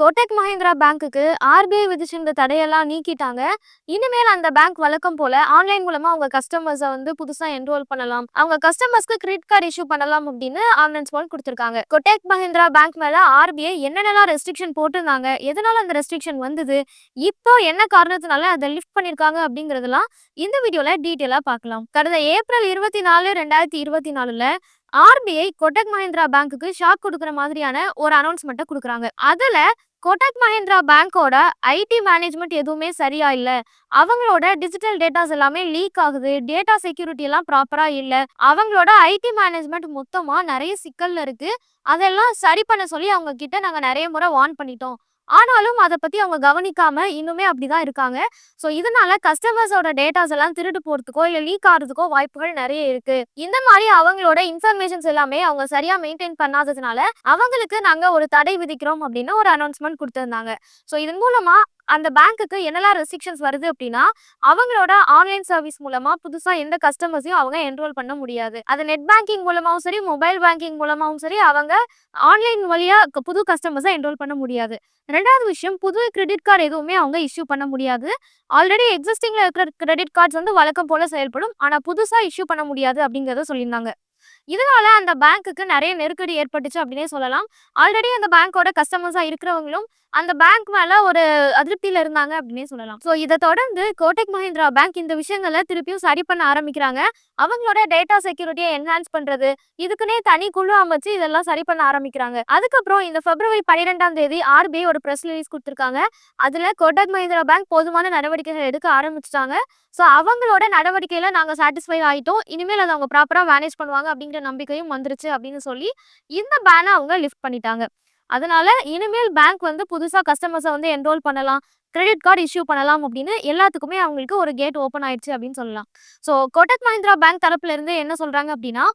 கோட்டக் மஹிந்திரா பேங்க்குக்கு ஆர்பிஐ விதிச்சிருந்த தடையெல்லாம் நீக்கிட்டாங்க. இனிமேல் அந்த பேங்க் வழக்கம் போல ஆன்லைன் மூலமா அவங்க கஸ்டமர்ஸை புதுசா என்ரோல் பண்ணலாம். அவங்க கஸ்டமர்ஸ்க்கு கிரெடிட் கார்டு இஷ்யூ பண்ணலாம் அப்படின்னு அனௌன்ஸ்மெண்ட் கொடுத்திருக்காங்க. கோட்டக் மஹிந்திரா பேங்க் மேல ஆர்பிஐ என்னென்னலாம் ரெஸ்ட்ரிக்ஷன் போட்டிருந்தாங்க, எதனால அந்த ரெஸ்ட்ரிக்ஷன் வந்தது, இப்போ என்ன காரணத்தினால அதை லிஃப்ட் பண்ணிருக்காங்க அப்படிங்கறதெல்லாம் இந்த வீடியோல டீட்டெயிலா பார்க்கலாம். கடந்த ஏப்ரல் 24, 2024ல ஆர்பிஐ கோட்டக் மஹிந்திரா பேங்க்குக்கு ஷாக் கொடுக்குற மாதிரியான ஒரு அனௌன்ஸ்மெண்ட்டை கொடுக்குறாங்க. அதுல கோட்டக் மஹிந்திரா பேங்கோட ஐடி மேனேஜ்மெண்ட் எதுவுமே சரியா இல்ல, அவங்களோட டிஜிட்டல் டேட்டாஸ் எல்லாமே லீக் ஆகுது, டேட்டா செக்யூரிட்டி எல்லாம் ப்ராப்பரா இல்ல, அவங்களோட ஐடி மேனேஜ்மெண்ட் மொத்தமா நிறைய சிக்கல்ல இருக்கு, அதெல்லாம் சரி பண்ண சொல்லி அவங்க கிட்ட நாங்க நிறைய முறை வார்ன் பண்ணிட்டோம். ஆனாலும் அதை பத்தி அவங்க கவனிக்காம இன்னுமே அப்படிதான் இருக்காங்க. ஸோ இதனால கஸ்டமர்ஸோட டேட்டாஸ் எல்லாம் திருட்டு போறதுக்கோ இல்ல லீக் ஆகிறதுக்கோ வாய்ப்புகள் நிறைய இருக்கு. இந்த மாதிரி அவங்களோட இன்ஃபர்மேஷன்ஸ் எல்லாமே அவங்க சரியா மெயின்டைன் பண்ணாததுனால அவங்களுக்கு நாங்க ஒரு தடை விதிக்கிறோம் அப்படின்னு ஒரு அனௌன்ஸ்மெண்ட் கொடுத்திருந்தாங்க. ஸோ இதன் மூலமா அந்த பேங்க்குக்கு என்னெல்லாம் ரெஸ்ட்ரிக்ஷன்ஸ் வருது அப்படின்னா, அவங்களோட ஆன்லைன் சர்வீஸ் மூலமா புதுசா எந்த கஸ்டமர்ஸையும் அவங்க என்ரோல் பண்ண முடியாது. அது நெட் பேங்கிங் மூலமாவும் சரி, மொபைல் பேங்கிங் மூலமாவும் சரி, அவங்க ஆன்லைன் வழியா புது கஸ்டமர்ஸை என்ரோல் பண்ண முடியாது. ரெண்டாவது விஷயம், புது கிரெடிட் கார்டு எதுவுமே அவங்க இஷ்யூ பண்ண முடியாது. ஆல்ரெடி எக்ஸிஸ்டிங்ல இருக்கிற கிரெடிட் கார்ட்ஸ் வழக்கம் போல செயல்படும், ஆனா புதுசா இஷ்யூ பண்ண முடியாது அப்படிங்கறத சொல்லியிருந்தாங்க. இதனால அந்த பேங்க்குக்கு நிறைய நெருக்கடி ஏற்பட்டுச்சு அப்படின்னே சொல்லலாம். ஆல்ரெடி அந்த பேங்கோட கஸ்டமர்ஸா இருக்கிறவங்களும் அந்த பேங்க் மேல ஒரு அதிருப்தியில இருந்தாங்க அப்படின்னே சொல்லலாம். ஸோ இதை தொடர்ந்து கோட்டக் மஹிந்திரா பேங்க் இந்த விஷயங்களை திருப்பியும் சரி பண்ண ஆரம்பிக்கிறாங்க. அவங்களோட டேட்டா செக்யூரிட்டியை என்ஹான்ஸ் பண்றது, இதுக்குன்னே தனி குழு அமைச்சு இதெல்லாம் சரி பண்ண ஆரம்பிக்கிறாங்க. அதுக்கப்புறம் இந்த பிப்ரவரி 12ஆம் தேதி ஆர்பிஐ ஒரு பிரஸ் ரிலீஸ் கொடுத்திருக்காங்க. அதுல கோட்டக் மஹிந்திரா பேங்க் போதுமான நடவடிக்கைகள் எடுக்க ஆரம்பிச்சிட்டாங்க. ஸோ அவங்களோட நடவடிக்கையில நாங்க சாட்டிஸ்ஃபை ஆயிட்டோம், இனிமேல் அதை அவங்க ப்ராப்பரா மேனேஜ் பண்ணுவாங்க அப்படிங்கிற நம்பிக்கையும் வந்துருச்சு அப்படின்னு சொல்லி இந்த பேனை அவங்க லிஃப்ட் பண்ணிட்டாங்க. அதனால இனிமேல் பேங்க் புதுசா கஸ்டமர்ஸை என்ரோல் பண்ணலாம், கிரெடிட் கார்டு இஷ்யூ பண்ணலாம் அப்படின்னு எல்லாத்துக்குமே அவங்களுக்கு ஒரு கேட் ஓப்பன் ஆயிடுச்சு அப்படின்னு சொல்லலாம். ஸோ கோட்டக் மஹிந்திரா பேங்க் தரப்புல இருந்து என்ன சொல்றாங்க அப்படின்னா,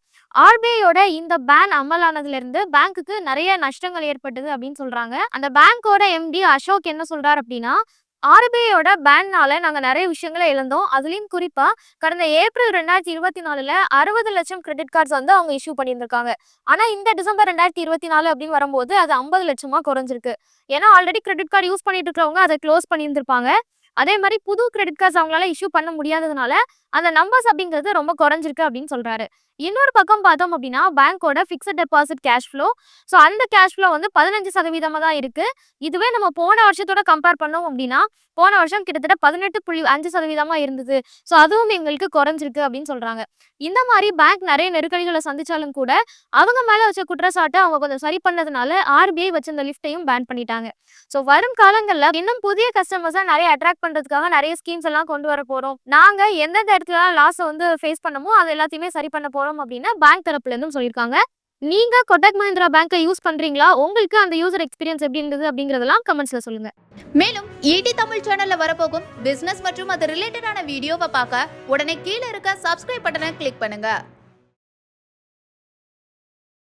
ஆர்பிஐயோட இந்த பேன் அமலானதுல இருந்து பேங்க்குக்கு நிறைய நஷ்டங்கள் ஏற்பட்டது அப்படின்னு சொல்றாங்க. அந்த பேங்கோட எம்டி அசோக் என்ன சொல்றாரு அப்படின்னா, ஆர்பிஐயோட பேன்னால நாங்க நிறைய விஷயங்களை இழந்தோம். அதுலயும் குறிப்பா கடந்த ஏப்ரல் 2024ல 60 லட்சம் கிரெடிட் கார்ட்ஸ் அவங்க இஷ்யூ பண்ணியிருந்திருக்காங்க. ஆனா இந்த டிசம்பர் 2024 அப்படின்னு வரும்போது அது 50 லட்சமா குறைஞ்சிருக்கு. ஏன்னா ஆல்ரெடி கிரெடிட் கார்டு யூஸ் பண்ணிட்டு இருக்கிறவங்க அதை க்ளோஸ் பண்ணியிருந்திருப்பாங்க. அதே மாதிரி புது கிரெடிட் கார்ட்ஸ் அவங்களால இஷ்யூ பண்ண முடியாததுனால அந்த நம்பர்ஸ் அப்படிங்கிறது ரொம்ப குறைஞ்சிருக்கு அப்படின்னு சொல்றாரு. இன்னொரு பக்கம் பார்த்தோம் அப்படின்னா, பேங்கோட fixed deposit cash flow, so அந்த கேஷ் ஃப்ளோ 15% தான் இருக்கு. இதுவே நம்ம போன வருஷத்தோட கம்பேர் பண்ணோம் அப்படின்னா, போன வருஷம் கிட்டத்தட்ட 18.5% இருந்தது. ஸோ அதுவும் எங்களுக்கு குறைஞ்சிருக்கு அப்படின்னு சொல்றாங்க. இந்த மாதிரி பேங்க் நிறைய நெருக்கடிகளை சந்திச்சாலும் கூட அவங்க மேல வச்ச குற்றச்சாட்டை அவங்க கொஞ்சம் சரி பண்ணதுனால ஆர்பிஐ வச்ச இந்த லிஃப்டையும் பேன் பண்ணிட்டாங்க. ஸோ வரும் காலங்கள்ல இன்னும் புதிய கஸ்டமர்ஸை நிறைய அட்ராக்ட் பண்றதுக்காக நிறைய ஸ்கீம்ஸ் எல்லாம் கொண்டு வர போறோம். நாங்க எந்தெந்த இடத்துல லாஸை ஃபேஸ் பண்ணமோ அது எல்லாத்தையுமே சரி பண்ண போறோம் அப்படின்னு பேங்க் தரப்புல இருந்தும் சொல்லியிருக்காங்க. நீங்க கோட்டக் மஹிந்திரா பேங்கை யூஸ் பண்றீங்களா? உங்களுக்கு அந்த யூசர் எக்ஸ்பீரியன்ஸ் எப்படி இருந்தது அப்படிங்கறதெல்லாம் கமெண்ட்ஸ்ல சொல்லுங்க. மேலும் ஈடி தமிழ் சேனல்ல வரப்போகும் பிசினஸ் மற்றும் அது ரிலேட்டடான வீடியோவை பார்க்க உடனே கீழே இருக்க சப்ஸ்கிரைப் பட்டனை கிளிக் பண்ணுங்க.